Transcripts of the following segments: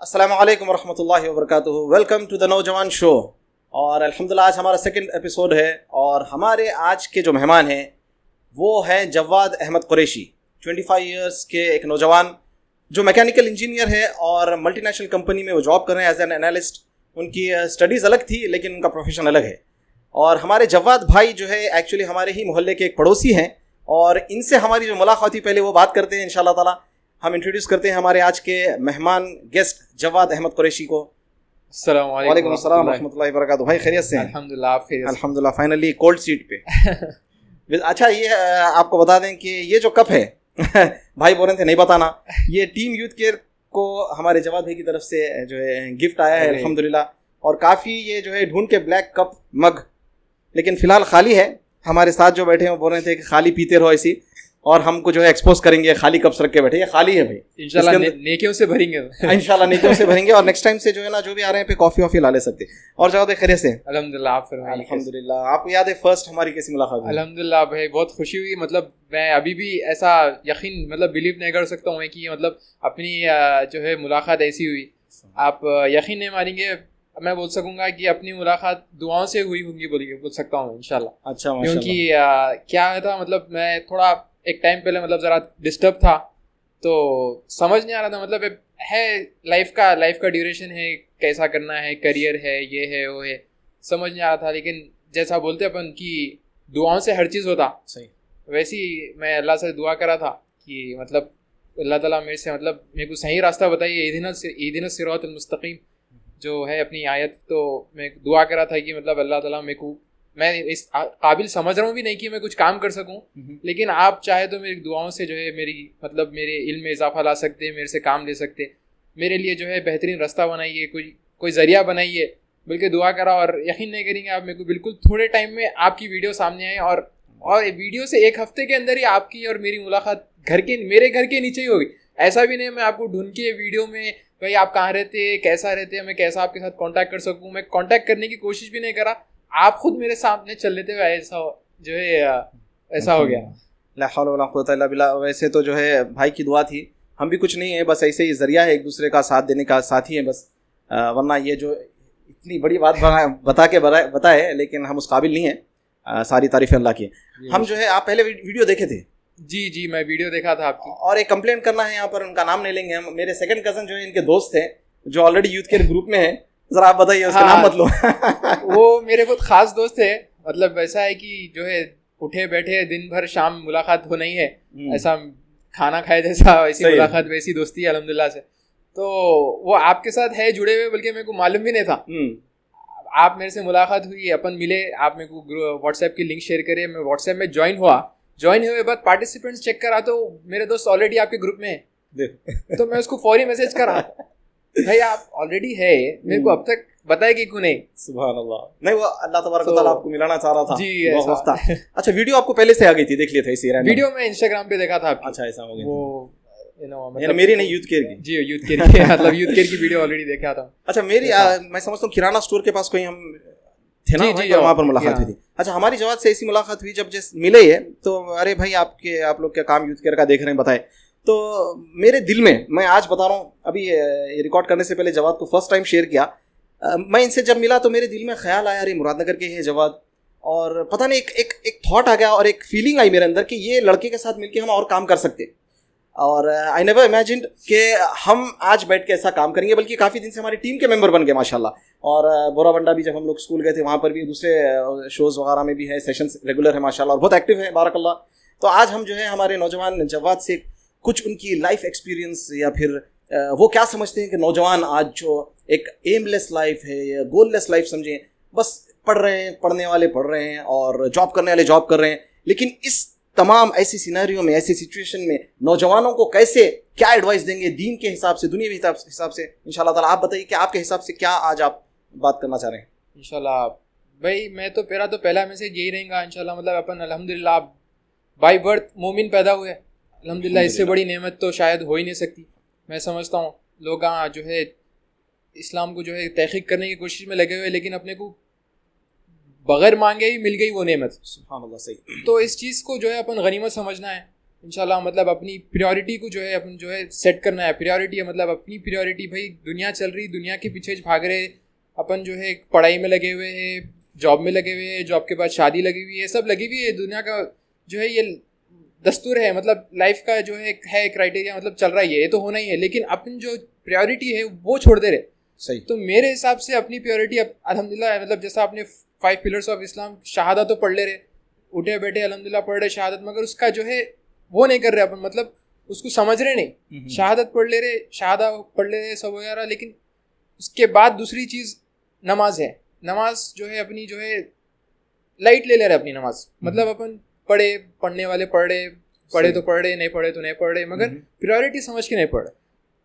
अस्सलामु अलैकुम वरहमतुल्लाहि वबरकातुहू। वेलकम टू द नौजवान शो। और अल्हम्दुलिल्लाह आज हमारा सेकंड एपिसोड है और हमारे आज के जो मेहमान हैं वो हैं जवाद अहमद कुरैशी। 25 इयर्स के एक नौजवान जो मैकेनिकल इंजीनियर है और मल्टीनेशनल कंपनी में वो जॉब कर रहे हैं एज एन एनालिस्ट। उनकी स्टडीज़ अलग थी लेकिन उनका प्रोफेशन अलग है। और हमारे जवाद भाई जो है एक्चुअली हमारे ही मोहल्ले के एक पड़ोसी हैं और इनसे हमारी जो मुलाकात हुई पहले वो बात करते हैं इंशाल्लाह ताला। हम इंट्रोड्यूस करते हैं हमारे आज के मेहमान गेस्ट जवाद अहमद कुरैशी को। अस्सलाम वालेकुम अस्सलाम रहमतुल्लाहि व बरकातुहू। भाई खैरियत से हैं? अल्हम्दुलिल्लाह, आप खैरियत से? अल्हम्दुलिल्लाह फाइनली कोल्ड सीट पे। अच्छा ये आपको बता दें कि ये जो कप है भाई बोल रहे थे नहीं बताना, ये टीम यूथ केयर को हमारे जवाद भाई की तरफ से जो है गिफ्ट आया है अल्हम्दुलिल्लाह। और काफ़ी ये जो है ढूंढ के ब्लैक कप मग लेकिन फ़िलहाल खाली है। हमारे साथ जो बैठे हैं वो बोल रहे थे कि खाली पीते रहो ऐसी, और हमको जो है एक्सपोज करेंगे खाली कप्स रख के बैठे। ये खाली है भाई, इंशाल्लाह नेकियों से भरेंगे। इंशाल्लाह नेकियों से भरेंगे और नेक्स्ट टाइम से जो है ना जो भी आ रहे हैं पे कॉफ़ी वॉफ़ी ला ले सकते। और जवाब खैरियत से? अल्हम्दुलिल्लाह, आप फरमाइए। अल्हम्दुलिल्लाह। आपको याद है फर्स्ट हमारी कैसी मुलाकात हुई? अल्हम्दुलिल्लाह भाई, बहुत खुशी हुई। मतलब मैं अभी भी ऐसा यकीन बिलीव नहीं कर सकता हूँ कि अपनी जो है मुलाकात ऐसी हुई। आप यकीन नहीं मानेंगे, मैं बोल सकूंगा कि अपनी मुलाकात दुआओं से हुई होंगी बोल सकता हूँ इंशाल्लाह। अच्छा, क्योंकि क्या था, मैं थोड़ा एक टाइम पहले ज़रा डिस्टर्ब था, तो समझ नहीं आ रहा था है लाइफ का ड्यूरेशन है, कैसा करना है, करियर है, ये है वो है, समझ नहीं आ रहा था। लेकिन जैसा बोलते अपन कि दुआओं से हर चीज़ होता, सही वैसे ही मैं अल्लाह से दुआ करा था कि अल्लाह ताला मेरे से मेरे को सही रास्ता बताइए, इहदिना सिरातल मुस्तकीम जो है अपनी आयत। तो मैं दुआ करा था कि अल्लाह ताला मेरे को, मैं इस काबिल समझ रहा हूँ भी नहीं कि मैं कुछ काम कर सकूँ, लेकिन आप चाहे तो मेरी दुआओं से जो है मेरे इल्म में इजाफा ला सकते हैं, मेरे से काम ले सकते हैं, मेरे लिए जो है बेहतरीन रास्ता बनाइए, कोई ज़रिया बनाइए, बल्कि दुआ करा। और यकीन नहीं करेंगे आप, मेरे को बिल्कुल थोड़े टाइम में आपकी वीडियो सामने आई और वीडियो से एक हफ्ते के अंदर ही आपकी और मेरी मुलाकात मेरे घर के नीचे ही होगी। ऐसा भी नहीं मैं आपको ढूंढ के वीडियो में भाई आप कहाँ रहते, कैसा रहते, मैं कैसा आपके साथ कांटेक्ट कर सकूँ, मैं कांटेक्ट करने की कोशिश भी नहीं करा, आप खुद मेरे सामने चल लेते हुए ऐसा जो है ऐसा हो गया। ला हौला वला कुव्वता इल्ला बिल्लाह। वैसे तो जो है भाई की दुआ थी, हम भी कुछ नहीं है, बस ऐसे ही ज़रिया है एक दूसरे का साथ देने का, साथी है बस। वरना ये जो इतनी बड़ी बात बताए लेकिन हम उस काबिल नहीं है। सारी तारीफ़ अल्लाह की। हम जो है आप पहले वीडियो देखे थे? जी, मैं वीडियो देखा था आपकी। और एक कंप्लेंट करना है यहाँ पर, उनका नाम नहीं लेंगे हम। मेरे सेकंड कज़न जो है इनके दोस्त हैं जो ऑलरेडी यूथ केयर ग्रुप में है, ज़रा आप बताइए उसका नाम मत लो। वो मेरे बहुत ख़ास दोस्त है। ऐसा है कि जो है उठे बैठे दिन भर शाम मुलाकात हो नहीं है, ऐसा खाना खाए जैसा वैसी मुलाकात, वैसी दोस्ती है अल्हम्दुलिल्लाह से। तो वो आपके साथ है जुड़े हुए, बल्कि मेरे को मालूम भी नहीं था। आप मेरे से मुलाकात हुई, अपन मिले, आप मेरे को व्हाट्सएप की लिंक शेयर करे, मैं व्हाट्सएप में ज्वाइन हुए बाद पार्टिसिपेंट्स चेक करा तो मेरे दोस्त ऑलरेडी आपके ग्रुप में है। तो मैं उसको फौरी मैसेज करा, भाई आप ऑलरेडी है, मेरे को अब तक बताया कि क्यों नहीं। सुभान अल्लाह। नहीं, वो अल्लाह तबारक व तआला आपको मिलाना चाह रहा था जी, ऐसा। अच्छा, वीडियो आपको पहले से आ गई थी, देख लिया था इसी रैंडम? वीडियो मैं इंस्टाग्राम पे देखा था आपकी। अच्छा, ऐसा हो गया। वो मेरी नहीं, यूथ केयर की। जी, यूथ केयर की यूथ केयर की वीडियो ऑलरेडी देखा था। अच्छा, मेरी मैं समझता हूँ किराना स्टोर के पास कोई हम थे ना, वहाँ पर मुलाकात हुई थी। अच्छा, हमारी जवाब से ऐसी मुलाकात हुई जब जैसे मिले ये, तो अरे भाई आप लोग क्या काम यूथ केयर का देख रहे हैं, बताए। तो मेरे दिल में, मैं आज बता रहा हूँ, अभी रिकॉर्ड करने से पहले जवाद को फर्स्ट टाइम शेयर किया, मैं इनसे जब मिला तो मेरे दिल में ख्याल आया, अरे मुरादनगर के हैं जवाद, और पता नहीं एक थॉट आ गया और एक फीलिंग आई मेरे अंदर कि ये लड़के के साथ मिलके हम और काम कर सकते। और आई नेवर इमेजिन्ड कि हम आज बैठ के ऐसा काम करेंगे, बल्कि काफ़ी दिन से हमारी टीम के मेंबर बन गए माशाल्लाह। और बोराबंडा भी जब हम लोग स्कूल गए थे वहाँ पर भी, दूसरे शोज़ वगैरह में भी है, सेशंस रेगुलर है माशाल्लाह, और बहुत एक्टिव है बारकल्लाह। तो आज हम जो है हमारे नौजवान जवाद से कुछ उनकी लाइफ एक्सपीरियंस या फिर वो क्या समझते हैं कि नौजवान आज जो एक एमलेस लाइफ है या गोललेस लाइफ समझें, बस पढ़ रहे हैं, पढ़ने वाले पढ़ रहे हैं और जॉब करने वाले जॉब कर रहे हैं, लेकिन इस तमाम ऐसी सिनेरियो में, ऐसी सिचुएशन में नौजवानों को कैसे क्या एडवाइस देंगे दीन के हिसाब से, दुनियावी हिसाब से इंशाल्लाह ताला। आप बताइए कि आपके हिसाब से क्या आज आप बात करना चाह रहे हैं। इंशाल्लाह भाई मैं तो मेरा तो पहला मैसेज यही रहेगा इंशाल्लाह, मतलब अपन अल्हम्दुलिल्लाह बाय बर्थ मोमिन पैदा हुए, अल्हम्दुलिल्लाह इससे बड़ी नेमत तो शायद हो ही नहीं सकती। मैं समझता हूँ लोग जो है इस्लाम को जो है तहकीक करने की कोशिश में लगे हुए, लेकिन अपने को बगैर मांगे ही मिल गई वो नेमत। सुभान अल्लाह, सही। तो इस चीज़ को जो है अपन गनीमत समझना है इंशाल्लाह, मतलब अपनी प्रायोरिटी को जो है अपन जो है सेट करना है। प्रायोरिटी है मतलब अपनी प्रायोरिटी, भाई दुनिया चल रही, दुनिया के पीछे भाग रहे अपन, जो है पढ़ाई में लगे हुए हैं, जॉब में लगे हुए हैं, जॉब के बाद शादी लगी हुई है, सब लगी हुई है। दुनिया का जो है ये दस्तूर है, मतलब लाइफ का जो है क्राइटेरिया, मतलब चल रहा ही है, ये तो होना ही है, लेकिन अपनी जो प्रायोरिटी है वो छोड़ दे रहे। सही। तो मेरे हिसाब से अपनी प्रायोरिटी अल्हम्दुलिल्लाह, मतलब जैसा आपने 5 पिलर्स ऑफ इस्लाम, शहादत तो पढ़ ले रहे, उठे बैठे अल्हम्दुलिल्लाह पढ़ रहे शहादत, मगर उसका जो है वो नहीं कर रहे अपन, मतलब उसको समझ रहे नहीं। शहादत पढ़ ले रहे, शहादा पढ़ ले रहे, सब वगैरह, लेकिन उसके बाद दूसरी चीज़ नमाज है। नमाज जो है अपनी जो है लाइट ले ले रहे अपनी नमाज, मतलब अपन पढ़ने वाले पढ़े तो पढ़ रहे, नहीं पढ़े तो नहीं पढ़ रहे, मगर प्रायोरिटी समझ के नहीं पढ़ रहे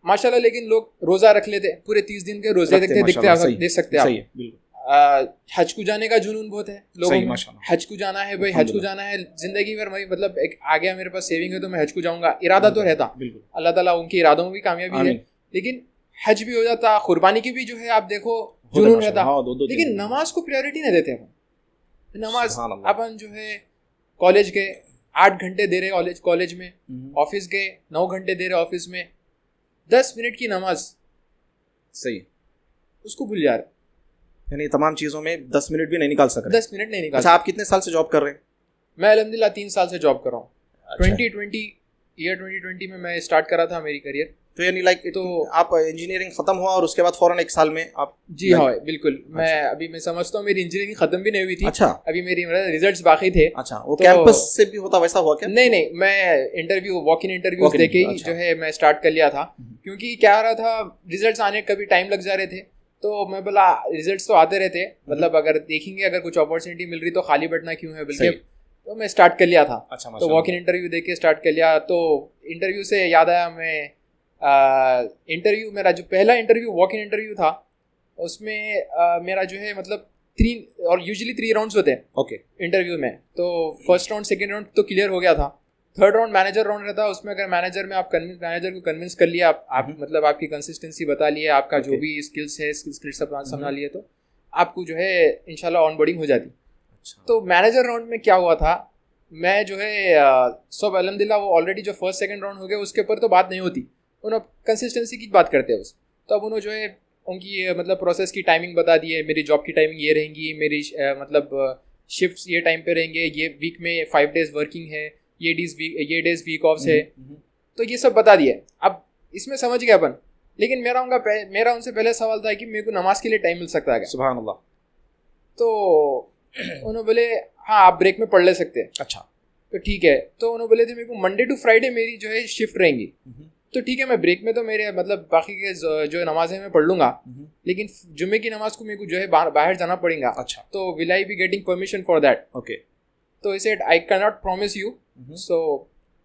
माशाल्लाह। लेकिन लोग रोज़ा रख लेते पूरे 30 दिन के, रोज़े दिखते देख सकते आप। हज को जाने का जुनून बहुत है लोगों में, हज को जाना है भाई, हज को जाना है जिंदगी भर। मैं मतलब एक आ गया मेरे पास सेविंग है तो मैं हज को जाऊंगा, इरादा तो रहता, अल्लाह ताला उनके इरादों में भी कामयाबी है, लेकिन हज भी हो जाता, कुर्बानी की भी जो है आप देखो जुनून रहता, लेकिन नमाज को प्रायोरिटी नहीं देते अपन। नमाज अपन जो है कॉलेज गए 8 घंटे दे रहे कॉलेज में, ऑफिस गए 9 घंटे दे रहे ऑफिस में, 10 मिनट की नमाज, सही, उसको भूल जा रहे, यानी तमाम चीज़ों में 10 मिनट भी नहीं निकाल सक रहे। 10 मिनट नहीं निकाल। अच्छा, आप कितने साल से जॉब कर रहे हैं? मैं अल्हम्दुलिल्लाह 3 साल से जॉब कर रहा हूँ। 2020 में मैं स्टार्ट करा था मेरी करियर। तो यानी लाइक तो आप इंजीनियरिंग खत्म हुआ और उसके बाद फौरन 1 साल में आप? जी हाँ बिल्कुल। मैं समझता हूँ मेरी इंजीनियरिंग खत्म भी नहीं हुई थी। अच्छा। अभी मेरी रिजल्ट्स बाकी थे। अच्छा, वो कैंपस से भी होता वैसा हुआ क्या? नहीं, मैं वॉक इन इंटरव्यूज देके ही जो है मैं स्टार्ट कर लिया था, क्योंकि क्या रहा था रिजल्ट्स आने कभी टाइम लग जा रहे थे, तो मैं बोला रिजल्ट्स तो आते रहते, मतलब अगर देखेंगे अगर कुछ अपॉर्चुनिटी मिल रही तो खाली बैठना क्यों है, बल्कि तो मैं स्टार्ट कर लिया था। अच्छा, तो वॉक इन इंटरव्यू देके स्टार्ट कर लिया। तो इंटरव्यू से याद आया, मैं इंटरव्यू मेरा जो पहला इंटरव्यू वॉक इन इंटरव्यू था, उसमें मेरा जो है मतलब 3 और यूजुअली 3 राउंड्स होते हैं ओके इंटरव्यू में। तो फर्स्ट राउंड सेकंड राउंड तो क्लियर हो गया था, थर्ड राउंड मैनेजर राउंड रहता है। उसमें अगर मैनेजर को कन्विंस कर लिया आप मतलब आपकी कंसिस्टेंसी बता लिए, आपका जो भी स्किल्स है स्किल्स सब समझा लिए, तो आपको जो है इंशाल्लाह ऑनबोर्डिंग हो जाती। तो मैनेजर राउंड में क्या हुआ था, मैं जो है सब अल्हम्दुलिल्लाह वो ऑलरेडी जो फर्स्ट सेकंड राउंड हो गया उसके ऊपर तो बात नहीं होती, उन्होंने कंसिस्टेंसी की बात करते हैं बस। तो अब उन्होंने जो है उनकी मतलब प्रोसेस की टाइमिंग बता दी है, मेरी जॉब की टाइमिंग ये रहेंगी, मेरी मतलब शिफ्ट्स ये टाइम पे रहेंगे, ये वीक में 5 डेज वर्किंग है, ये डेज वीक ऑफ है, तो ये सब बता दिया। अब इसमें समझ गया अपन, लेकिन मेरा उनसे पहले सवाल था कि मेरे को नमाज के लिए टाइम मिल सकता है क्या? सुभान अल्लाह। तो उन्होंने बोले हाँ आप ब्रेक में पढ़ ले सकते हैं। अच्छा, तो ठीक है। तो उन्होंने बोले थे मेरे को मंडे टू फ्राइडे मेरी जो है शिफ्ट रहेंगी, तो ठीक है मैं ब्रेक में तो मेरे मतलब बाकी के जो नमाजें मैं पढ़ लूंगा, लेकिन जुम्मे की नमाज को मेरे को जो है बाहर जाना पड़ेगा। अच्छा, तो will I be getting permission for that? Okay. तो I said I can not promise you, so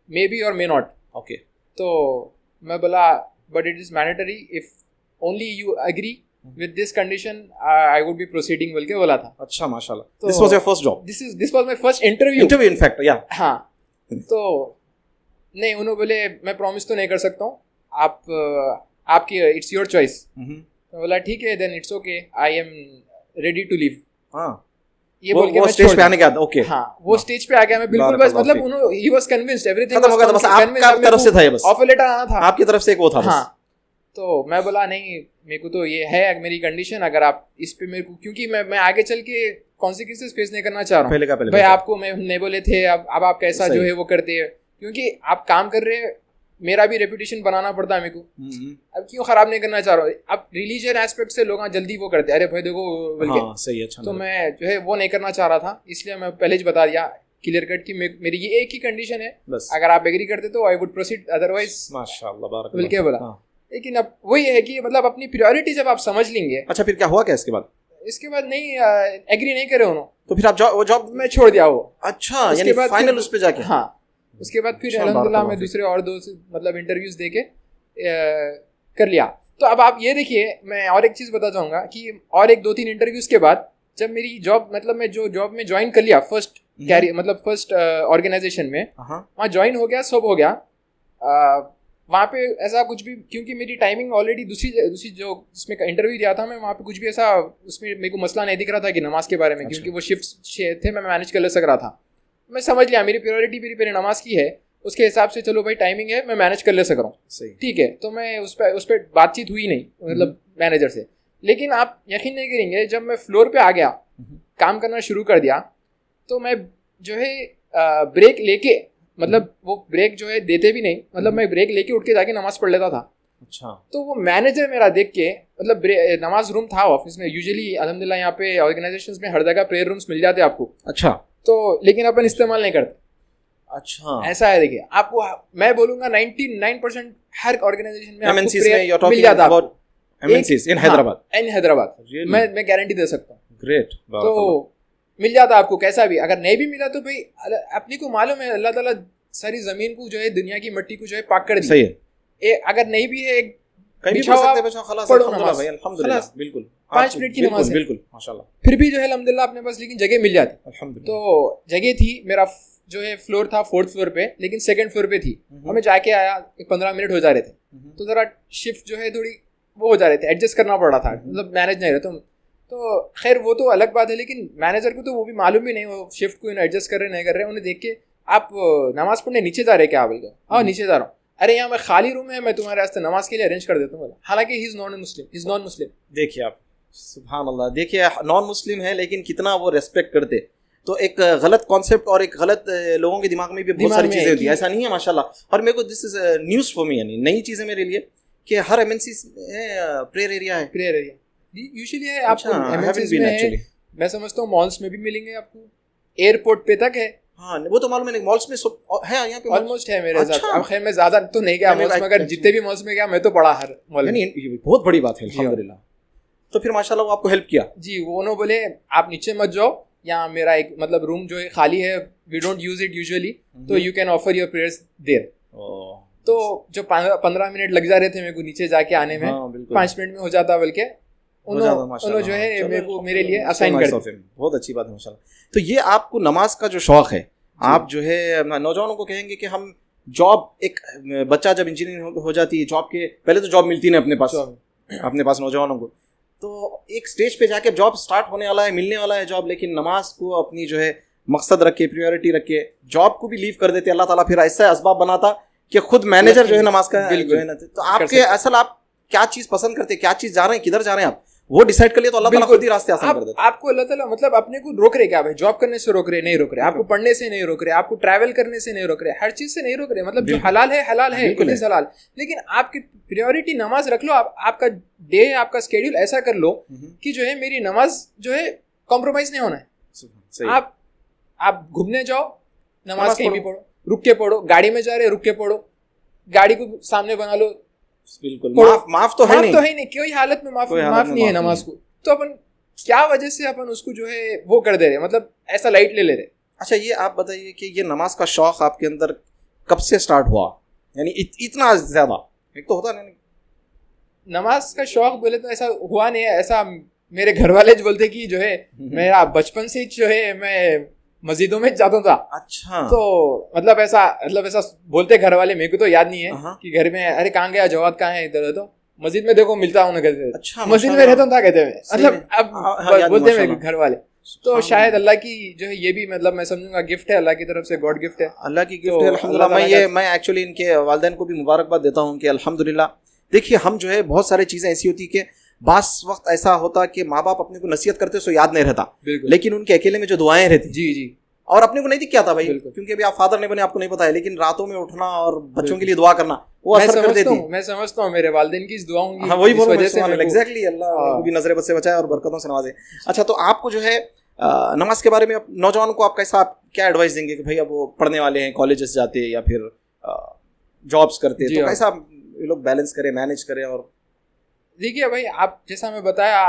may be और मे नॉट। ओके। तो मैं बोला but it is mandatory, if only you agree with this condition I would be proceeding बोल के बोला था। अच्छा, माशाल्लाह। This was your first job? This was my first interview in fact, yeah। हाँ। तो नहीं, उन्होंने बोले मैं प्रॉमिस तो नहीं कर सकता हूँ, आपकी इट्स योर चॉइस। तो बोला ठीक है, then it's okay, I am ready to leave. हाँ, ये बोल के मैं स्टेज पे आने के बाद ओके। हाँ, वो स्टेज पे आ गया मैं बिल्कुल, बस मतलब उन्होंने ही वाज कन्विंस्ड, एवरीथिंग खत्म हो गया था, बस आपका तरफ से था ये, बस ऑफर लेटर आना था आपकी तरफ से, एक वो था बस। हाँ। तो मैं बोला नहीं, मेरे को तो ये है मेरी कंडीशन, अगर आप इस पे मेरे को, क्योंकि मैं आगे चल के कॉन्सिक्वेंसेस फेस नहीं करना चाह रहा हूँ भाई। आपको मैं नहीं बोले थे, अब आप कैसा जो है वो करते हैं, क्योंकि आप काम कर रहे हैं, मेरा भी रेपुटेशन बनाना पड़ता है मेरे को, अब क्यों खराब नहीं करना चाह रहा हूँ। अब रिलीजन एस्पेक्ट से लोग जल्दी वो करते हैं, अरे भाई देखो बोल के। सही है। तो मैं जो है वो नहीं करना चाह रहा था, इसलिए मैं पहले ही बता दिया क्लियर कट कि मेरी ये एक ही कंडीशन है, अगर आप एग्री करते तो आई वुड प्रोसीड, अदरवाइज माशाल्लाह बोल के बोला। लेकिन अब वही है कि मतलब अपनी प्रायोरिटी जब आप समझ लेंगे। अच्छा, फिर क्या हुआ क्या इसके बाद? इसके बाद नहीं एग्री नहीं करे उन्होंने, तो फिर आप वो जॉब में छोड़ दिया वो। अच्छा, यानी फाइनल उस पे जाके? हाँ, उसके बाद फिर अल्हम्दुलिल्लाह मैं दूसरे और 2 मतलब इंटरव्यूज देके कर लिया। तो अब आप ये देखिए, मैं और एक चीज़ बता चाहूँगा कि और एक 2-3 इंटरव्यूज के बाद जब मेरी जॉब मतलब मैं जो जॉब में ज्वाइन कर लिया फर्स्ट कैरियर मतलब फर्स्ट ऑर्गेनाइजेशन में, वहाँ ज्वाइन हो गया, सब हो गया, वहाँ पे ऐसा कुछ भी, क्योंकि मेरी टाइमिंग ऑलरेडी दूसरी जो उसमें इंटरव्यू दिया था मैं, वहाँ पे कुछ भी ऐसा उसमें मेरे को मसला नहीं दिख रहा था कि नमाज के बारे में। क्योंकि वो शिफ्ट थे, मैं मैनेज कर ले सक रहा था। मैं समझ लिया मेरी प्रायोरिटी मेरी पहले नमाज की है, उसके हिसाब से चलो भाई टाइमिंग है, मैं मैनेज कर ले सक रहा हूँ, ठीक है। तो मैं उस पर बातचीत हुई नहीं मतलब मैनेजर से। लेकिन आप यकीन नहीं करेंगे, जब मैं फ्लोर पे आ गया, काम करना शुरू कर दिया, तो मैं जो है ब्रेक लेके, मतलब वो ब्रेक जो है देते भी नहीं, मतलब मैं ब्रेक लेके उठ के जाके नमाज पढ़ लेता था। अच्छा। तो वो मैनेजर मेरा देख के, मतलब नमाज रूम था ऑफिस में, यूजुअली अल्हम्दुलिल्लाह यहाँ पे ऑर्गेनाइजेशंस में हर जगह प्रेयर रूम्स मिल जाते हैं आपको। अच्छा। तो लेकिन अपन इस्तेमाल नहीं करते। अच्छा, ऐसा है। देखिए आपको, मैं बोलूंगा 99% हर ऑर्गेनाइजेशन में आपको MNCs prayer में you're मिल talking जाता about MNCs in Hyderabad. In Hyderabad Really? मैं गारंटी दे सकता हूँ। ग्रेट। तो मिल जाता आपको कैसा भी। अगर नहीं भी मिला तो भाई अपनी को मालूम है, अल्लाह ताला सारी जमीन को जो है, दुनिया की मिट्टी को जो है पाक कर दी। सही है। अगर नहीं भी है, कहीं भी पढ़ सकते हैं बच्चों, खलास, अल्हम्दुलिल्लाह भाई, अल्हम्दुलिल्लाह, बिल्कुल 5 मिनट की नमाज है, बिल्कुल माशाल्लाह। फिर भी जो है अल्हम्दुलिल्लाह अपने पास लेकिन जगह मिल जाती। अल्हम्दुलिल्लाह। तो जगह थी, मेरा जो है फ्लोर था 4th फ्लोर पे, लेकिन 2nd फ्लोर पे थी। और मैं जाके आया, 15 मिनट हो जा रहे थे, तो जरा शिफ्ट जो है थोड़ी वो हो जा रहे थे, एडजस्ट करना पड़ रहा था, मतलब मैनेज नहीं रहे। तो खैर वो तो अलग बात है, लेकिन मैनेजर को तो वो भी मालूम भी नहीं, वो शिफ्ट को एडजस्ट कर रहे नहीं कर रहे। उन्हें देख के, आप नमाज पढ़ने नीचे जा रहे क्या? बोल, हाँ नीचे जा रहा हूँ। अरे यहाँ मैं खाली रूम है, मैं तुम्हारे वास्ते नमाज के लिए अरेंज कर देता हूँ। हालांकि ही इज नॉन मुस्लिम। देखिए आप, सुभान अल्लाह, देखिए नॉन मुस्लिम है लेकिन कितना वो रेस्पेक्ट करते। तो एक गलत कॉन्सेप्ट और एक गलत लोगों के दिमाग में भी बहुत सारी चीजें होती है, ऐसा नहीं है माशाल्लाह। और मेरे को this is news for me, यानी नई चीजें मेरे लिए कि हर MNC प्रेयर एरिया है। प्रेयर एरिया यूजुअली है आपको MNCs में है। मैं समझता हूँ मॉल्स में भी मिलेंगे आपको, एयरपोर्ट पे तक है। हाँ वो तो मालूम है, मॉल्स में है यहाँ पे ऑलमोस्ट है मेरे साथ। अब खैर मैं ज्यादा तो नहीं गया मॉल्स में, अगर जितने भी मॉल्स में गया मैं तो पढ़ा हर मॉल में। ये बहुत बड़ी बात है अल्हम्दुलिल्लाह। तो फिर माशाल्लाह वो आपको हेल्प किया जी। वो उन्होंने बोले आप नीचे मत जाओ, यहाँ मेरा एक मतलब रूम जो है खाली है, we don't use it usually, तो you can offer your prayers there. तो जो 15 मिनट लग जा रहे थे मेरे को नीचे जाके आने में, 5 मिनट में हो जाता, बल्कि उन्होंने जो है मेरे लिए असाइन कर दिया। बहुत अच्छी बात है माशाल्लाह। तो ये आपको नमाज का जो शौक है, आप जो है नौजवानों को कहेंगे कि हम जॉब, एक बच्चा जब इंजीनियरिंग हो जाती है, जॉब के पहले तो जॉब मिलती नहीं अपने पास नौजवानों को, तो एक स्टेज पे जाके जॉब स्टार्ट होने वाला है, मिलने वाला है जॉब, लेकिन नमाज को अपनी जो है मकसद रखे, प्रायोरिटी रखे, जॉब को भी लीव कर देते। अल्लाह ताला फिर ऐसा असबाब बनाता कि खुद मैनेजर जो है नमाज का जो है ना। तो आपके असल आप क्या चीज़ पसंद करते, क्या चीज़ जा रहे हैं, किधर जा रहे हैं, आप वो डिसाइड कर लिया तो अल्लाह ताला खुद ही रास्ते आसान कर देता है। आपको अल्लाह ताला मतलब अपने को रोक रहे क्या भाई? जॉब करने से रोक रहे नहीं, रोक रहे आपको पढ़ने से नहीं रोक रहे, आपको ट्रैवल करने से नहीं रोक रहे, हर चीज से नहीं रोक रहे। मतलब जो हलाल है इट इज हलाल, लेकिन आपकी प्रायोरिटी नमाज रख लो। आपका डे, आपका स्केड्यूल ऐसा कर लो कि जो है मेरी नमाज जो है कॉम्प्रोमाइज नहीं होना है। आप घूमने जाओ, नमाज कहीं भी पढ़ो, रुक के पढ़ो, गाड़ी में जा रहे रुक के पढ़ो, गाड़ी को सामने बना लो, बिल्कुल माफ तो है नहीं, कोई हालत में माफ नहीं है नमाज को। तो अपन क्या वजह से अपन उसको जो है वो कर दे रहे, मतलब ऐसा लाइट ले रहे। अच्छा ये आप बताइए कि ये नमाज का शौक आपके अंदर कब से स्टार्ट हुआ, यानी इतना ज्यादा? एक तो होता नहीं, नमाज का शौक बोले तो ऐसा हुआ नहीं है। ऐसा मेरे घर वाले जो बोलते कि जो है मेरा बचपन से जो है मैं मस्जिदों में जाता था। अच्छा। तो मतलब ऐसा बोलते घर वाले, मेरे को तो याद नहीं है कि घर में अरे कहाँ गया जवाद, कहाँ है, इधर तो मस्जिद में देखो मिलता हूँ कहते। अच्छा, मस्जिद में रहता था कहते हैं, मतलब अब बोलते हैं मेरे घर वाले। तो शायद अल्लाह की जो है ये भी मतलब मैं समझूंगा गिफ्ट है, अल्लाह की तरफ से, गॉड गिफ्ट है, अल्लाह की गिफ्ट है अल्हम्दुलिल्लाह। मैं एक्चुअली इनके वालिदैन को भी मुबारकबाद देता हूँ कि अल्हम्दुलिल्लाह। देखिए हम जो है बहुत सारी चीज़ें ऐसी होती कि बास वक्त ऐसा होता कि माँ बाप अपने को नसीहत करते सो याद नहीं रहता, लेकिन उनके अकेले में जो दुआएं रहती जी और अपने को नहीं दिख क्या था भाई, क्योंकि अभी आप फादर नहीं बने, आपको नहीं पता है, लेकिन रातों में उठना और बच्चों के लिए दुआ करना वो असर कर देती है। मैं समझता हूँ मेरे वालिदैन की इस दुआ होंगी, हाँ वही बोलो, एग्जैक्टली, अल्लाह भी नजर बद से बचाए और बरकतों से नवाजे। अच्छा, तो आपको जो है नमाज के बारे में नौजवानों को आप कैसा, आप क्या एडवाइस देंगे कि भाई अब वो पढ़ने वाले हैं, कॉलेजेस जाते हैं या फिर जॉब्स करते हैं, तो कैसा ये लोग बैलेंस करें, मैनेज करें? और देखिए भाई, आप जैसा मैं बताया,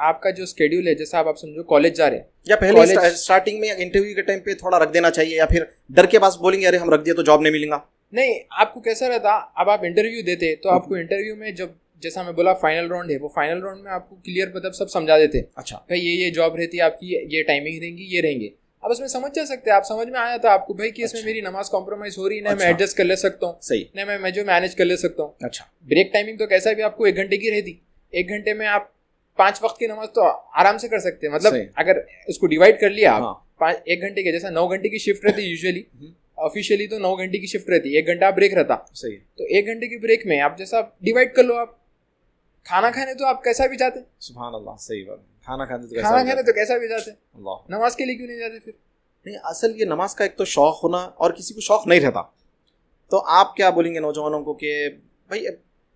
आपका जो स्केड्यूल है, जैसा आप समझो कॉलेज जा रहे हैं, या पहले स्टार्टिंग में इंटरव्यू के टाइम पे थोड़ा रख देना चाहिए, या फिर डर के पास बोलेंगे अरे हम रख दिया तो जॉब नहीं मिलेगा? नहीं, आपको कैसा रहता, अब आप इंटरव्यू देते तो आपको इंटरव्यू में जब जैसा मैं बोला फाइनल राउंड है, वो फाइनल राउंड में आपको क्लियर मतलब सब समझा देते हैं। अच्छा भाई ये जॉब रहती है आपकी, ये टाइमिंग रहेंगी, ये रहेंगे, आप उसमें समझ जा सकते हैं। आप समझ में आया था आपको भाई कि इसमें मेरी नमाज कॉम्प्रोमाइज हो रही है ना, मैं एडजस्ट कर ले सकता हूँ, सही, नहीं मैं जो मैनेज कर ले सकता हूँ। अच्छा ब्रेक टाइमिंग तो कैसा भी आपको 1 घंटे की रहती, 1 घंटे में आप 5 वक्त की नमाज तो आराम से कर सकते हैं। मतलब अगर उसको डिवाइड कर लिया आप 1 घंटे के, जैसा 9 घंटे की शिफ्ट रहती है यूजुअली, ऑफिशियली तो 9 घंटे की शिफ्ट रहती है, 1 घंटा ब्रेक रहता। सही, तो 1 घंटे की ब्रेक में आप जैसा डिवाइड कर लो। आप खाना खाने तो आप कैसा भी जाते, सुभान अल्लाह, सही बात, खाना खाने तो कैसा भी जाते, नमाज के लिए क्यों नहीं जाते फिर? नहीं, असल ये नमाज का एक तो शौक होना, और किसी को शौक नहीं रहता, तो आप क्या बोलेंगे नौजवानों को कि भाई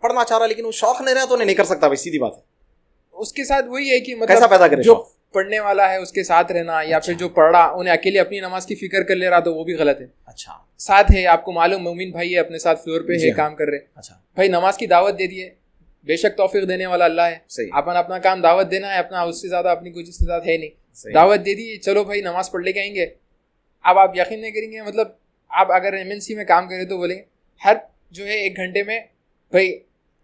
पढ़ना चाह रहा लेकिन वो शौक नहीं रहा तो नहीं कर सकता, भाई सीधी बात है। उसके साथ वही है कि मतलब कैसा पैदा करे जो पढ़ने वाला है उसके साथ रहना, या फिर जो पढ़ रहा उन्हें अकेले अपनी नमाज की फिक्र कर ले रहा, तो वो भी गलत है। अच्छा, साथ है, आपको मालूम मोमिन भाई है अपने साथ फ्लोर पे है, काम कर रहे। अच्छा भाई नमाज की दावत दे दिए, बेशक तौफीक देने वाला अल्लाह है, अपन अपना काम दावत देना है अपना, उससे ज्यादा अपनी कुछ इस्तेदाद है नहीं। दावत दे दी, चलो भाई नमाज पढ़ लेके आएंगे। अब आप यकीन नहीं करेंगे, मतलब आप अगर MNC में काम करें तो बोलेंगे हर जो है 1 घंटे में भाई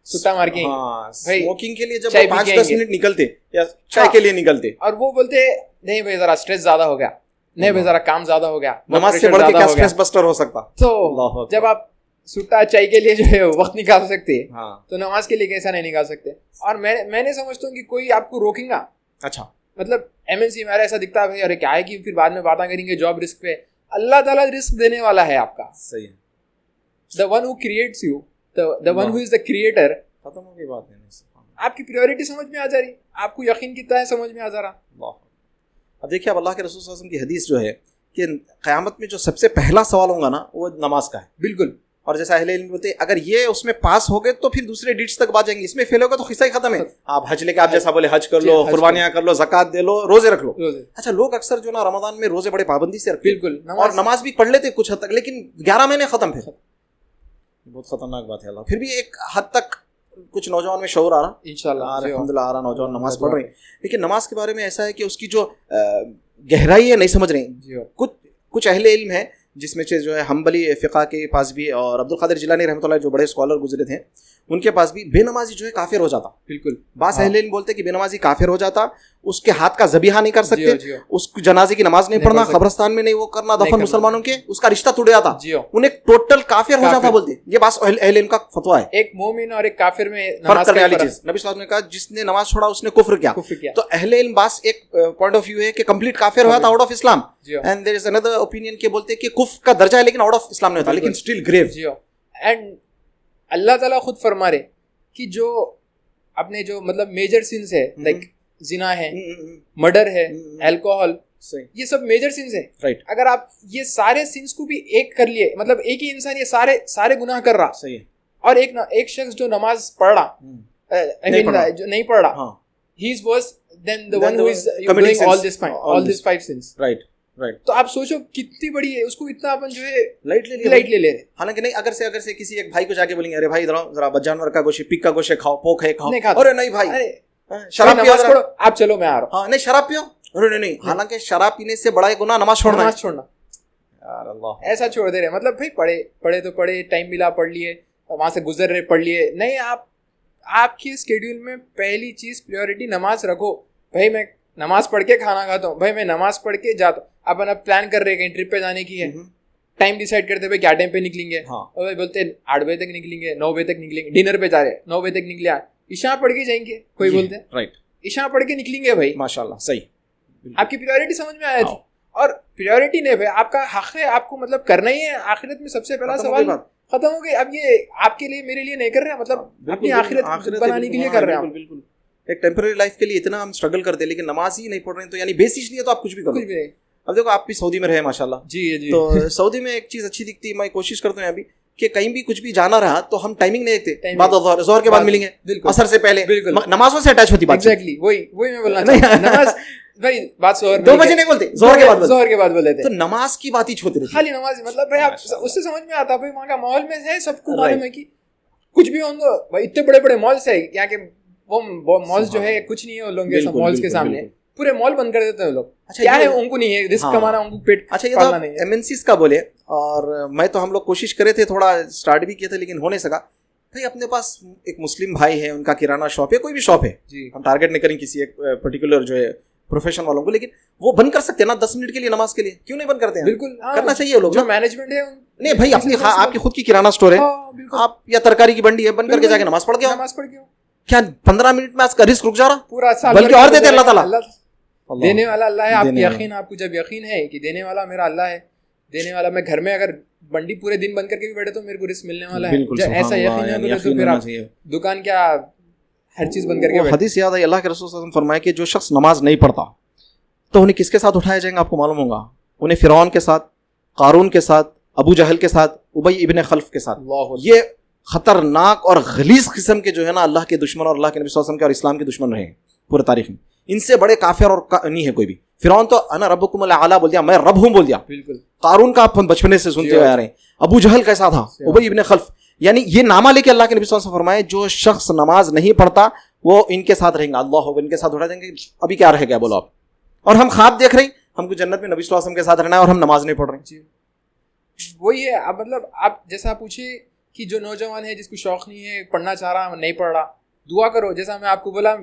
सुट्टा मार के भाई स्मोकिंग के लिए जब 5-10 मिनट निकलते या चाय के लिए निकलते, और वो बोलते नहीं भाई जरा स्ट्रेस ज्यादा हो गया, नहीं भाई जरा काम ज्यादा हो गया, नमाज से बढ़ के क्या स्ट्रेस बस्टर हो सकता। तो जब आप सुट्टा चाय के लिए जो है वक्त निकाल सकते हैं, तो नमाज के लिए कैसा नहीं निकाल सकते। और मैंने समझता हूँ कि कोई आपको रोकेगा। अच्छा, मतलब MNC में ऐसा दिखता है भाई अरे क्या है कि फिर बाद में बातें करेंगे जॉब रिस्क पे, अल्लाह ताला रिस्क देने वाला है आपका। सही है, the one who creates you, the one who is the creator. खत्म हो गई बात, आपकी प्रायोरिटी समझ में आ जा रही, आपको यकीन कितना है समझ में आ जा रहा। अब देखिए, अब अल्लाह के रसूल सल्लल्लाहु अलैहि वसल्लम की हदीस जो है कि क़यामत में जो सबसे पहला सवाल होगा ना वो नमाज का है। बिल्कुल, और जैसा अहले इल्म बोलते हैं अगर ये उसमें पास हो गए तो फिर दूसरे डिट्स तक बात जाएंगे, इसमें फेल होगा तो खिस्सा ही खत्म है। आप हज लेके, आप जैसा बोले हज कर लो, कुर्बानियां कर लो, ज़कात दे लो, रोजे रख लो। अच्छा, लोग अक्सर जो ना रमजान में रोजे बड़े पाबंदी से रखते, बिल्कुल, और नमाज भी पढ़ लेते कुछ हद तक, लेकिन 11 महीने खत्म। फिर बहुत खतरनाक बात है। अल्लाह फिर भी एक हद तक कुछ नौजवान में शऊर आ रहा, इंशाल्लाह अल्हम्दुलिल्लाह आ रहा, नौजवान नमाज पढ़ रहे हैं, लेकिन नमाज के बारे में ऐसा है कि उसकी जो गहराई है नहीं समझ रहे। कुछ अहले इल्म है जिसमें से जो है हम्बली फ़िक़ा के पास भी और अब्दुल क़ादिर जिलानी रहमतुल्लाह जो बड़े स्कॉलर गुजरे थे उनके पास भी बेनमाजी जो है काफिर हो जाता। बिल्कुल, बास अहले इल्म बोलते कि बेनमाजी काफिर हो जाता, उसके हाथ का ज़बीहा नहीं कर सकते, उसको जनाजे की नमाज नहीं पढ़ना, कब्रिस्तान में नहीं वो करना, दफन मुसलमानों के, उसका रिश्ता टूट जाता, उन्हें टोटल काफिर हो जाता बोलते। ये बास अहले इल्म का फतवा है। एक मोमिन और एक काफिर में फर्क करने वाली चीज। नबी सल्लल्लाहु अलैहि वसल्लम ने कहा जिसने नमाज छोड़ा उसने कुफ्र किया। तो अहले इल्म बास एक पॉइंट ऑफ व्यू है कि कंप्लीट काफिर हुआ था out of Islam, and there is another opinion के बोलते कि कुफ्र का दर्जा है लेकिन आउट ऑफ इस्लाम नहीं होता, लेकिन स्टिल ग्रेव। एंड अल्लाह ताला खुद फरमा रहे कि जो अपने जो मतलब मेजर सिंस है, लाइक जिना है, मर्डर है, अल्कोहल, ये सब मेजर सिंस है। राइट, अगर आप ये सारे सिंस को भी एक कर लिए, मतलब एक ही इंसान ये सारे गुनाह कर रहा, सही है, और एक शख्स जो नमाज पढ़ रहा, जो नहीं पढ़ रहा, he is worse than the one who is doing all these 5 sins. Right. तो आप सोचो कितनी बड़ी है, उसको इतना अपन जो है लाइट ले रहे। हालांकि नहीं, अगर से किसी एक भाई को जाके बोलेंगे अरे भाई इधर जरा जानवर का गोश्त, पिग का गोश्त खाओ, पोक है खाओ, अरे नहीं भाई, अरे शराब पियो, आप चलो मैं आ रहा हूँ, नहीं शराब पियो, अरे नहीं। हालांकि शराब पीने से बड़ा गुनाह नमाज छोड़ना यार, अल्लाह ऐसा छोड़ दे रहे। मतलब भाई पढ़े तो पढ़े, टाइम मिला पढ़ लिए, वहां से गुजर रहे पढ़ लिए, नहीं आपकी स्केड्यूल में पहली चीज प्रायोरिटी नमाज रखो। भाई मैं नमाज पढ़ के खाना खाता हूँ, भाई मैं नमाज पढ़ के जाता हूँ। अपन अब प्लान कर रहे हैं कहीं ट्रिप पे जाने की है, टाइम डिसाइड करते भाई क्या टाइम पे निकलेंगे, और भाई बोलते 8 बजे तक निकलेंगे, 9 बजे तक निकलेंगे, डिनर पे जा रहे 9 बजे तक निकले, ईशा पढ़ के जाएंगे, कोई बोलते हैं राइट ईशा पढ़ के निकलेंगे। भाई माशाल्लाह, सही, आपकी प्रायोरिटी समझ में आया थी। और प्रायोरिटी नहीं भाई, आपका हक है, आपको मतलब करना ही है। आखिरत में सबसे पहला सवाल खत्म हो गई। अब ये आपके लिए मेरे लिए नहीं कर रहे हैं, मतलब अपनी आखिरत बनाने के लिए कर रहे हैं। बिल्कुल, एक टेम्पररी लाइफ के लिए इतना हम स्ट्रगल करते हैं, लेकिन नमाज ही नहीं पढ़ रहे हैं, तो यानी बेसिस नहीं है तो आप कुछ भी करो। अब देखो आप भी सऊदी में रहे माशाल्लाह, जी, तो सऊदी में एक चीज अच्छी दिखती है, मैं कोशिश करता हूँ अभी कि कहीं भी कुछ भी जाना रहा तो हम टाइमिंग नहीं देखते, बाद ज़ोहर के बाद मिलेंगे, असर से पहले, नमाजों से अटैच होती बात। एग्जैक्टली वही मैं बोलना चाहता हूं। नमाज भाई बात 2 बजे नहीं बोलते, ज़ोहर के बाद बोलते, तो नमाज की बात ही छोटी रहती, खाली नमाज। मतलब भाई आप उससे समझ में आता भाई वहाँ का माहौल में है, सबको मालूम है कि कुछ भी होंगे भाई, इतने बड़े बड़े मॉल्स है यहाँ के, वो मॉल्स जो है कुछ नहीं है लोगों के मॉल्स के सामने, पूरे मॉल बंद कर देते हैं लोग। अच्छा, क्या है उनको नहीं है रिस्क कमाना, उनको पेट पालना नहीं है। MNCs का बोले, और मैं तो हम लोग कोशिश करे थे, थोड़ा स्टार्ट भी किया था लेकिन हो नहीं सका। भाई अपने पास एक मुस्लिम भाई है, उनका किराना शॉप है, कोई भी शॉप है जी, हम टारगेट नहीं करें किसी एक पर्टिकुलर जो है प्रोफेशन वालों को, लेकिन वो बंद कर सकते हैं ना 10 मिनट के लिए नमाज के लिए, क्यों नहीं बंद करते हैं? बिल्कुल, हाँ, करना चाहिए लोग जो ना। मैनेजमेंट है नहीं भाई अपनी आपकी खुद की किराना स्टोर है, हाँ, बिल्कुल, आप या तरकारी की मंडी है, बंद करके जाके नमाज पढ़ के आओ। नमाज पढ़ के आओ। क्या 15 मिनट में आज का रिस्क रुक जा रहा? पूरा साल बल्कि भर और का देते अल्लाह ताला। अल्लाह देने वाला अल्लाह है। आप देने वाला। यकीन, आपको जब यकीन है कि देने वाला मेरा अल्लाह है, देने वाला, मैं घर में अगर मंडी पूरे दिन बंद करके भी बैठे तो मेरे को रिस्क मिलने वाला है, बिल्कुल, जब ऐसा सुभान यकीन अल्लाह, है यानी तो यकीन फिर होना आप चाहिए। दुकान क्या हर चीज बंद करके वो बैठे। हदीस याद है, अल्लाह के रसूल सल्लल्लाहु अलैहि वसल्लम फरमाए कि जो शख्स नमाज नहीं पढ़ता तो उन्हें किसके साथ उठाया जाएगा आपको मालूम होगा? उन्हें फिरौन के साथ, कारून के साथ, अबू जहल के साथ, उबई इब्न खल्फ के साथ। अल्लाह, ये खतरनाक और गलीज किस्म के जो है ना अल्लाह के दुश्मन और अल्लाह के नबी सल्लल्लाहु अलैहि वसल्लम के और इस्लाम के दुश्मन रहे हैं पूरे तारीख में। इनसे बड़े काफिर और नहीं है कोई भी। फिरौन तो अना रब्बुकुमुल आला बोल दिया, मैं रब हूं बोल दिया। बिल्कुल, कारून का आप बचपने से सुनते हुए आ रहे हैं। अबू जहल कैसा था, उबई इब्न खल्फ, यानी ये नामा लेके अल्लाह के नबी सल्लल्लाहु अलैहि वसल्लम फरमाए जो शख्स नमाज नहीं पढ़ता वो इनके साथ रहेंगे, अल्लाह इनके साथ उठा देंगे। अभी क्या रह गया बोलो आप? और हम ख्वाब देख रहे हैं हमको जन्नत में नबी सल्लल्लाहु अलैहि वसल्लम के साथ रहना है और हम नमाज नहीं पढ़ रहे हैं। वही है। अब मतलब आप जैसा पूछे कि जो नौजवान है जिसको शौक नहीं है, पढ़ना चाह रहा, नहीं पढ़ रहा, दुआ करो। जैसा मैं आपको बोला,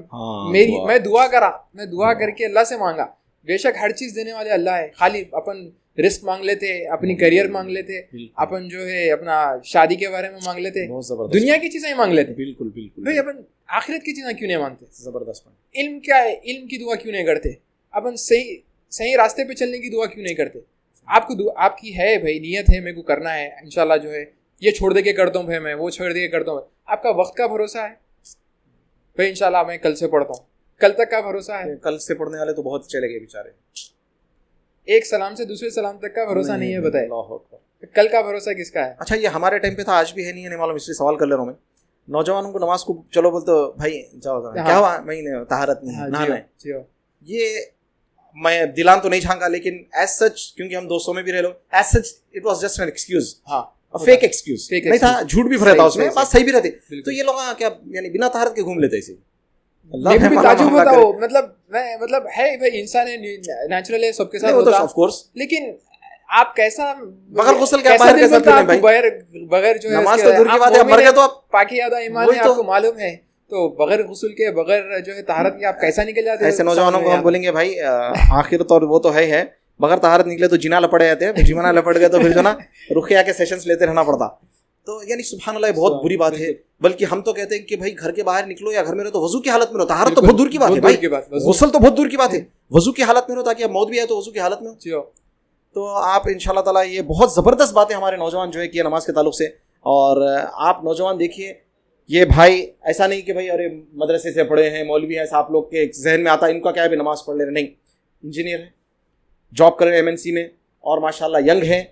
मैं दुआ करके अल्लाह से मांगा। बेशक हर चीज देने वाले अल्लाह है, खाली अपन रिस्क मांग लेते, अपनी करियर मांग लेते, अपन जो है अपना शादी के बारे में मांग लेते, दुनिया की चीजें मांग लेते। बिल्कुल बिल्कुल भाई अपन आखिरत की चीजें क्यों नहीं मांगते? जबरदस्त। इल्म क्या है, इल्म की दुआ क्यों नहीं करते? अपन सही रास्ते पे चलने की दुआ क्यों नहीं करते? आपकी है भाई, नियत है मेरे को करना है, इंशाल्लाह जो है ये छोड़ दे के करता हूँ भाई, मैं वो छोड़ दे के करता हूँ। आपका वक्त का भरोसा है भाई, इंशाल्लाह मैं कल से पढ़ता हूँ, कल तक का भरोसा है। कल से पढ़ने वाले तो बहुत चले गए बेचारे। एक सलाम से दूसरे सलाम तक का भरोसा नहीं है, बताए कल का भरोसा किसका है? अच्छा, ये हमारे टाइम पे था, आज भी है नहीं मालूम, इसलिए सवाल कर ले रहा हूँ मैं। नौजवानों को नमाज को चलो बोलते भाई जाओ, क्या हुआ महीने तहारत नहीं, नहाना है। ये मैं दिलान तो नहीं झांका, लेकिन एज सच, क्योंकि हम दोस्तों में भी रह लो, as such it was just an excuse, fake excuse नहीं था, झूठ भी भरा था उसमें, बात सही भी रहती। तो ये लोग क्या यानी बिना तहारत के घूम लेते ऐसे? मतलब है भाई, इंसान है, नेचुरल है, सबके साथ होता है ऑफ कोर्स, लेकिन आप कैसा बगैर गुस्ल के बाहर कैसा फिर भाई? बगैर जो है नमाज तो दूर की बात है, मर गए तो आप पाकीज़ा ईमान है, आपको मालूम है, तो बगैर गुस्ल के, बगैर जो है तहारत के आप कैसा निकल जाते हैं? ऐसे नौजवानों को हम बोलेंगे भाई आखिर तो वो तो है, बगैर तहारत निकले तो जिना लपड़ जाते हैं, जिना लपट गए तो फिर जो ना रुकिया के सेशंस लेते रहना पड़ता। तो यानी सुभान अल्लाह बहुत बुरी बात है। बल्कि हम तो कहते हैं कि भाई घर के बाहर निकलो या घर में रहो तो वजू की हालत में रहो, तहारत तो बहुत दूर की बात है भाई, गुस्ल तो बहुत दूर की बात है, वजू की हालत में रहो ताकि अब मौत भी आए तो वजू की हालत में हो। तो आप इंशाल्लाह ताला, ये बहुत ज़बरदस्त बात है हमारे नौजवान जो है कि नमाज के ताल्लुक से। और आप नौजवान देखिए, ये भाई ऐसा नहीं कि भाई अरे मदरसे से पढ़े हैं, मौलवी हैं, आप लोग के जहन में आता है इनका क्या है भी नमाज पढ़ ले रहे, नहीं, इंजीनियर है, जॉब कर रहे हैं MNC में, और माशाल्लाह यंग हैं,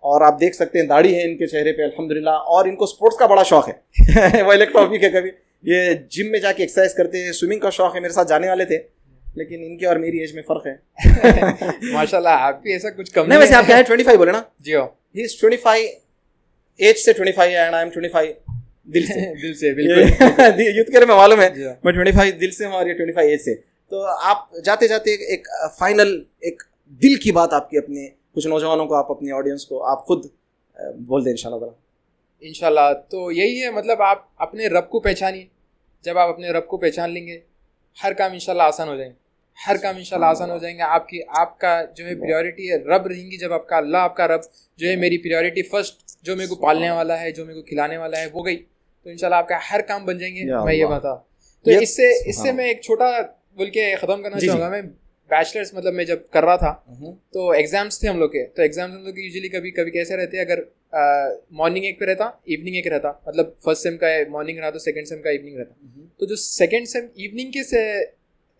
और आप देख सकते हैं दाढ़ी है इनके चेहरे पे अल्हम्दुलिल्लाह, और इनको स्पोर्ट्स का बड़ा शौक है वो अलग टॉपिक है, कभी ये जिम में जाके एक्सरसाइज करते हैं, स्विमिंग का शौक है, मेरे साथ जाने वाले थे, लेकिन इनके और मेरी एज में फर्क है माशाल्लाह, आप भी ऐसा कुछ कम नहीं। वैसे आप क्या है 25 बोले ना जी? हो, ही इज 25 एज से 25 एंड आई एम 25 दिल से दिल से बिल्कुल यूथ के में मालूम है, मैं 25 दिल से हूँ और ये 25 एज से। तो आप जाते जाते एक फाइनल एक दिल की बात आपकी अपने कुछ नौजवानों को, आप अपनी ऑडियंस को आप खुद बोल दें इंशाल्लाह। तो यही है, मतलब आप अपने रब को पहचानिए। जब आप अपने रब को पहचान लेंगे, हर काम इंशाल्लाह आसान हो जाएंगे, हर काम इंशाल्लाह आसान हो जाएंगे। आपका जो है प्रायोरिटी है रब रहेंगी। जब आपका अल्लाह, आपका रब जो है मेरी प्रायोरिटी फर्स्ट, जो मेरे को पालने वाला है, जो मेरे को खिलाने वाला है, वो गई, तो इंशाल्लाह आपका हर काम बन जाएंगे। मैं ये बता, तो इससे मैं एक छोटा बोल के ख़त्म करना चाहूँगा। मैं बैचलर्स मतलब मैं जब कर रहा था तो एग्जाम्स थे हम लोग के, तो एग्जाम्स हम लोग के यूजुअली कभी कभी कैसे रहते हैं, अगर मॉर्निंग एक पे रहता, इवनिंग एक रहता, मतलब फर्स्ट सेम का मॉर्निंग रहा तो सेकंड सेम का इवनिंग रहता। तो जो सेकंड सेम इवनिंग के से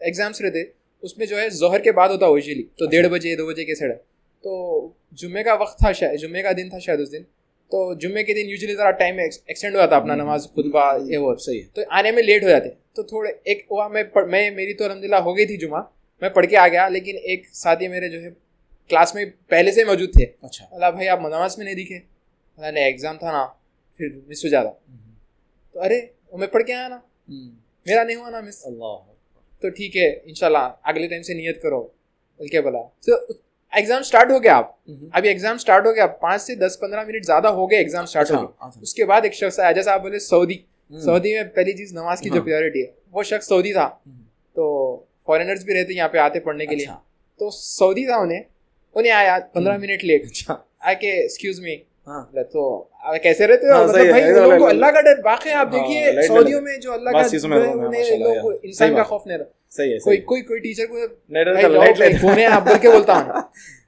एग्जाम्स रहते उसमें जो है जोहर के बाद होता यूजुअली, तो 1:30 बजे 2 बजे के सेड। तो जुम्मे का वक्त था, शायद जुम्मे का दिन था शायद उस दिन, तो जुम्मे के दिन यूजुअली ज़रा टाइम एक्सटेंड हो जाता अपना नमाज खुतबा ये वो सही है, तो आने में लेट हो जाते। तो थोड़े एक हुआ, मैं मेरी तो अल्हम्दुलिल्लाह हो गई थी जुमा, मैं पढ़ के आ गया, लेकिन एक साथी मेरे जो है क्लास में पहले से मौजूद थे। अच्छा, बोला भाई आप नमाज में नहीं दिखे? बोला नहीं एग्ज़ाम था ना, फिर मिस हो जाता। तो अरे मैं पढ़ के आया ना, मेरा नहीं हुआ ना मिस। अल्लाह, तो ठीक है इंशाल्लाह अगले टाइम से नियत करो, बल्कि बोला। तो एग्जाम स्टार्ट हो गया, आप अभी एग्जाम स्टार्ट हो गया, 5 से 10-15 मिनट ज्यादा हो गए एग्जाम स्टार्ट हो गए, उसके बाद एक शख्स आया, जैसे आप बोले सऊदी में पहली चीज नमाज की जो प्रायोरिटी है, वो शख्स सऊदी था, तो फॉरेनर्स भी रहते यहाँ पे आते पढ़ने के लिए, तो सऊदी था, उन्हें आया 15 मिनट लेट आके एक्सक्यूज मी, तो कैसे रहते हो, मतलब भाई लोगों को अल्लाह का डर, वाकई आप देखिए सऊदियों में जो अल्लाह का उन्हें लोग इंसान का खौफ नहीं रहता, सही है, कोई टीचर को कौन है आप बोल के बोलता हूँ,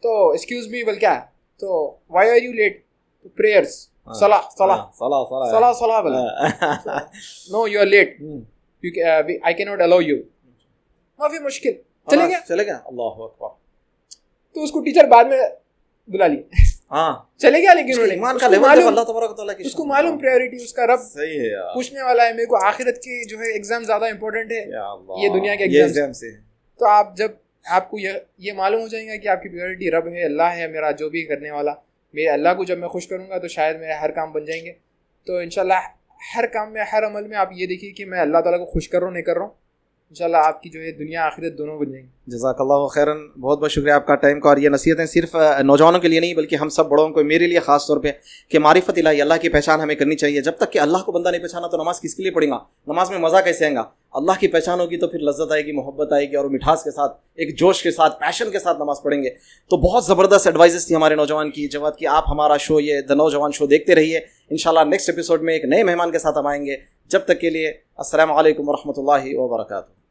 तो एक्सक्यूज मी बोल क्या, तो why are you late, prayers, सलाह बोला, no you are late, I can not allow you, माफी मुश्किल, चले गया, अल्लाहु अकबर, तो उसको टीचर बाद में बुला लिया, चले गया, लेकिन उसको मालूम प्रायोरिटी उसका रब सही है यार, पूछने वाला है, मेरे को आखिरत के जो है एग्जाम ज्यादा इंपॉर्टेंट है ये दुनिया के एग्जाम से। तो आप जब आपको ये मालूम हो जाएगा कि आपकी प्रायोरिटी रब है, अल्लाह है मेरा जो भी करने वाला, मेरे अल्लाह को जब मैं खुश करूंगा तो शायद मेरे हर काम बन जाएंगे। तो इंशाल्लाह हर काम में, हर अमल में आप ये देखिए कि मैं अल्लाह ताला को खुश कर रहा हूँ नहीं कर रहा हूँ, इंशाल्लाह आपकी जो है दुनिया आखिरत दोनों बन जाएंगी। जज़ाकल्लाहु खैरन, बहुत बहुत शुक्रिया आपका टाइम का। और ये नसीहतें सिर्फ नौजवानों के लिए नहीं बल्कि हम सब बड़ों को, मेरे लिए ख़ास तौर पे, कि मारिफत इलाही, अल्लाह की पहचान हमें करनी चाहिए। जब तक कि अल्लाह को बंदा नहीं पहचाना तो नमाज किसके लिए पढ़ेगा, नमाज में मज़ा कैसे आएगा। अल्लाह की पहचान होगी तो फिर लज्जत आएगी, मोहब्बत आएगी, और मिठास के साथ, एक जोश के साथ, पैशन के साथ नमाज पढ़ेंगे। तो बहुत ज़बरदस्त एडवाइजेस थी हमारे नौजवान की। जवाद कि आप हमारा शो ये द नौजवान शो देखते रहिए। इंशाल्लाह नेक्स्ट एपिसोड में एक नए मेहमान के साथ हम आएंगे। जब तक के लिए अस्सलामु अलैकुम व रहमतुल्लाहि व बरकातुहू।